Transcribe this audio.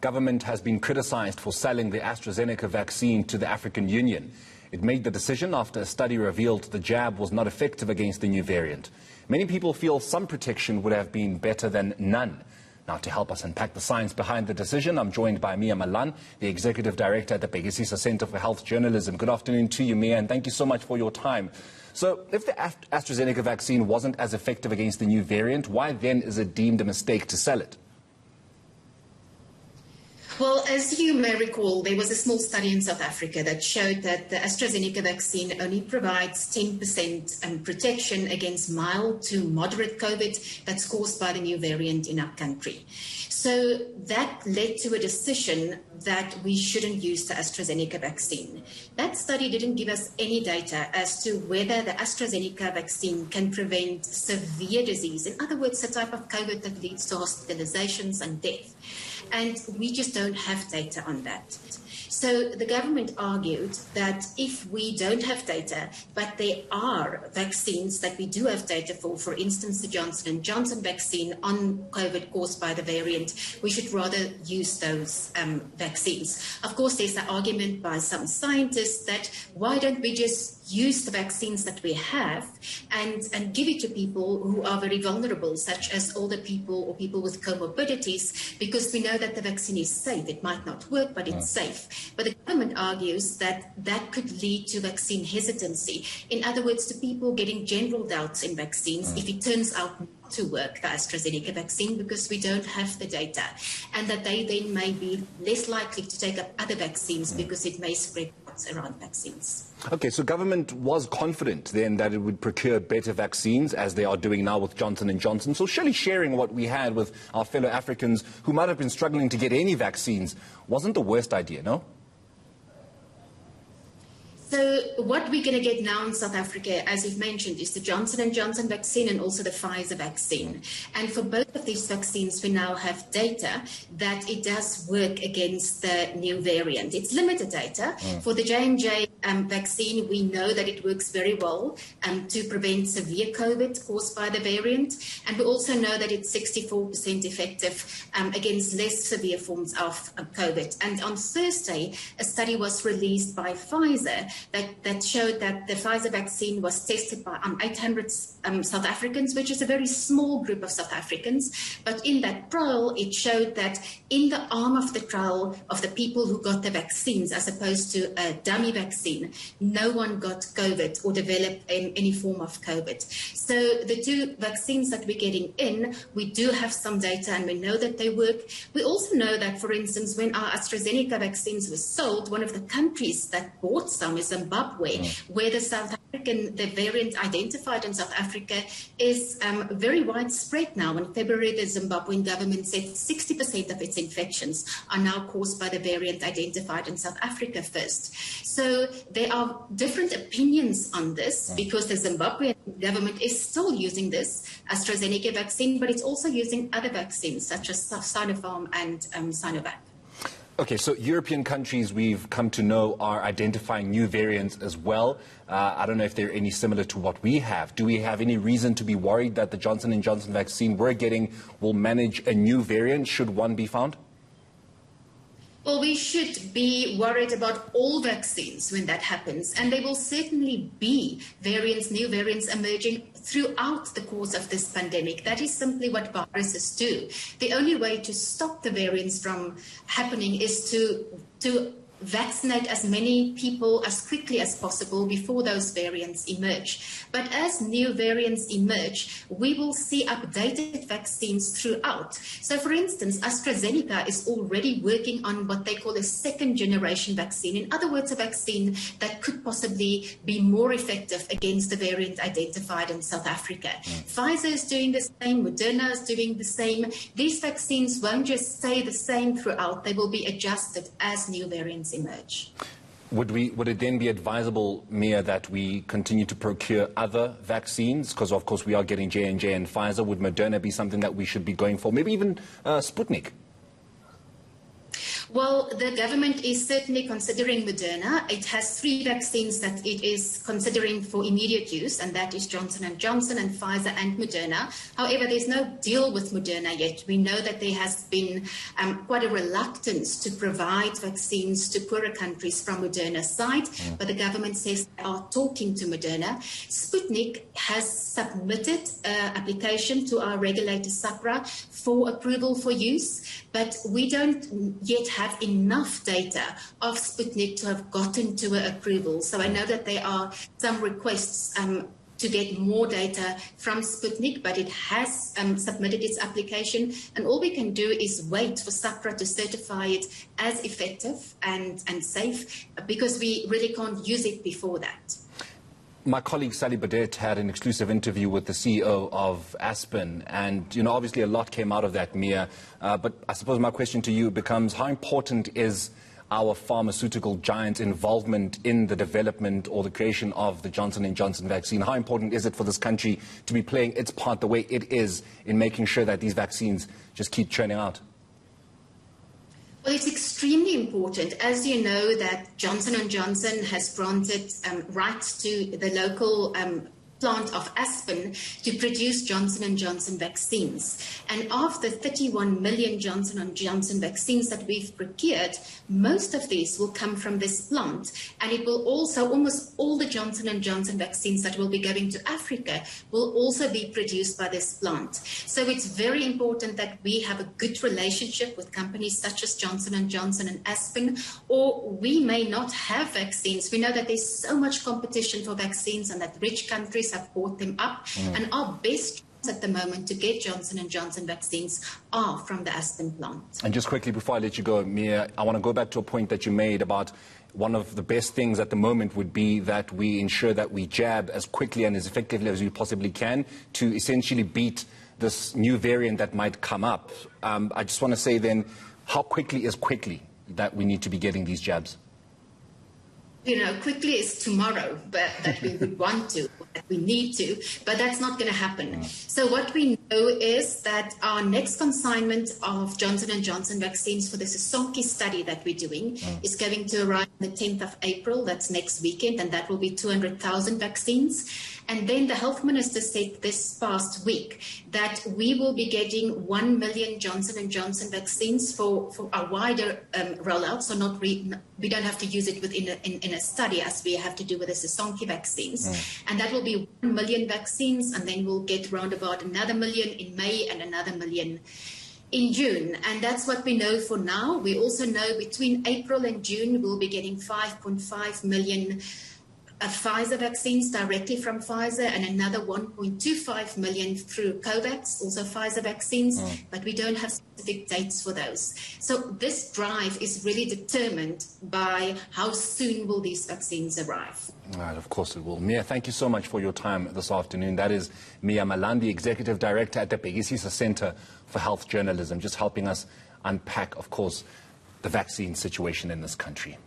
Government has been criticised for selling the AstraZeneca vaccine to the African Union. It made the decision after a study revealed the jab was not effective against the new variant. Many people feel some protection would have been better than none. Now, to help us unpack the science behind the decision, I'm joined by Mia Malan, the Executive Director at the Bhekisisa Centre for Health Journalism. Good afternoon to you, Mia, and thank you so much for your time. So, if the AstraZeneca vaccine wasn't as effective against the new variant, why then is it deemed a mistake to sell it? Well, as you may recall, there was a small study in South Africa that showed that the AstraZeneca vaccine only provides 10% protection against mild to moderate COVID that's caused by the new variant in our country. So that led to a decision that we shouldn't use the AstraZeneca vaccine. That study didn't give us any data as to whether the AstraZeneca vaccine can prevent severe disease, in other words, the type of COVID that leads to hospitalizations and death. And we just don't have data on that. So the government argued that if we don't have data, but there are vaccines that we do have data for instance, the Johnson & Johnson vaccine on COVID caused by the variant, we should rather use those vaccines. Of course, there's the argument by some scientists that why don't we just use the vaccines that we have and give it to people who are very vulnerable, such as older people or people with comorbidities, because we know that the vaccine is safe. It might not work, but it's safe. But the government argues that that could lead to vaccine hesitancy. In other words, to people getting general doubts in vaccines if it turns out not to work, the AstraZeneca vaccine, because we don't have the data, and that they then may be less likely to take up other vaccines because it may spread around vaccines. Okay, so government was confident then that it would procure better vaccines, as they are doing now with Johnson & Johnson. So surely sharing what we had with our fellow Africans who might have been struggling to get any vaccines wasn't the worst idea, no? So what we're going to get now in South Africa, as you've mentioned, is the Johnson & Johnson vaccine and also the Pfizer vaccine. And for both of these vaccines, we now have data that it does work against the new variant. It's limited data. For the J&J vaccine, we know that it works very well to prevent severe COVID caused by the variant. And we also know that it's 64% effective against less severe forms of COVID. And on Thursday, a study was released by Pfizer that showed that the Pfizer vaccine was tested by 800 South Africans, which is a very small group of South Africans. But in that trial, it showed that in the arm of the trial of the people who got the vaccines, as opposed to a dummy vaccine, no one got COVID or developed any form of COVID. So the two vaccines that we're getting in, we do have some data and we know that they work. We also know that, for instance, when our AstraZeneca vaccines were sold, one of the countries that bought some is Zimbabwe, where the variant identified in South Africa is very widespread now. In February, the Zimbabwean government said 60% of its infections are now caused by the variant identified in South Africa first. So there are different opinions on this because the Zimbabwean government is still using this AstraZeneca vaccine, but it's also using other vaccines such as Sinopharm and Sinovac. Okay, so European countries we've come to know are identifying new variants as well. I don't know if they're any similar to what we have. Do we have any reason to be worried that the Johnson & Johnson vaccine we're getting will manage a new variant should one be found? Well, we should be worried about all vaccines when that happens, and there will certainly be new variants emerging throughout the course of this pandemic. That is simply what viruses do. The only way to stop the variants from happening is to vaccinate as many people as quickly as possible before those variants emerge. But as new variants emerge, we will see updated vaccines throughout. So, for instance, AstraZeneca is already working on what they call a second-generation vaccine. In other words, a vaccine that could possibly be more effective against the variant identified in South Africa. Pfizer is doing the same. Moderna is doing the same. These vaccines won't just stay the same throughout. They will be adjusted as new variants emerge. Would it then be advisable, Mia, that we continue to procure other vaccines? Because, of course, we are getting J&J and Pfizer. Would Moderna be something that we should be going for? Maybe even Sputnik? Well, the government is certainly considering Moderna. It has 3 vaccines that it is considering for immediate use, and that is Johnson & Johnson and Pfizer and Moderna. However, there's no deal with Moderna yet. We know that there has been quite a reluctance to provide vaccines to poorer countries from Moderna's side, but the government says they are talking to Moderna. Sputnik has submitted an application to our regulator, SAHPRA, for approval for use, but we don't yet have enough data of Sputnik to have gotten to an approval. So I know that there are some requests to get more data from Sputnik, but it has submitted its application, and all we can do is wait for SAHPRA to certify it as effective and safe, because we really can't use it before that. My colleague Sally Baudet had an exclusive interview with the CEO of Aspen, and obviously a lot came out of that, Mia. But I suppose my question to you becomes, how important is our pharmaceutical giant's involvement in the development or the creation of the Johnson & Johnson vaccine? How important is it for this country to be playing its part the way it is in making sure that these vaccines just keep churning out? Well, it's extremely important. As you know, that Johnson & Johnson has granted rights to the local plant of Aspen to produce Johnson & Johnson vaccines. And of the 31 million Johnson & Johnson vaccines that we've procured, most of these will come from this plant. And it will also, almost all the Johnson & Johnson vaccines that will be going to Africa will also be produced by this plant. So it's very important that we have a good relationship with companies such as Johnson & Johnson and Aspen, or we may not have vaccines. We know that there's so much competition for vaccines and that rich countries have bought them up, and our best at the moment to get Johnson & Johnson vaccines are from the Aspen plant. And just quickly before I let you go, Mia, I want to go back to a point that you made about one of the best things at the moment would be that we ensure that we jab as quickly and as effectively as we possibly can to essentially beat this new variant that might come up. I just want to say then, how quickly is quickly that we need to be getting these jabs? Quickly is tomorrow, but that we would want to, that we need to, but that's not going to happen. So what we know is that our next consignment of Johnson & Johnson vaccines for the Sisonke study that we're doing is going to arrive on the 10th of April. That's next weekend, and that will be 200,000 vaccines. And then the health minister said this past week that we will be getting 1 million Johnson & Johnson vaccines for a wider rollout. So we don't have to use it in a study as we have to do with the Sisonke vaccines. And that will be 1 million vaccines, and then we'll get around about another million in May and another million in June. And that's what we know for now. We also know between April and June we'll be getting 5.5 million Pfizer vaccines directly from Pfizer, and another 1.25 million through COVAX, also Pfizer vaccines, but we don't have specific dates for those. So this drive is really determined by how soon will these vaccines arrive. All right, of course it will. Mia, thank you so much for your time this afternoon. That is Mia Malandi, Executive Director at the Bhekisisa Center for Health Journalism, just helping us unpack, of course, the vaccine situation in this country.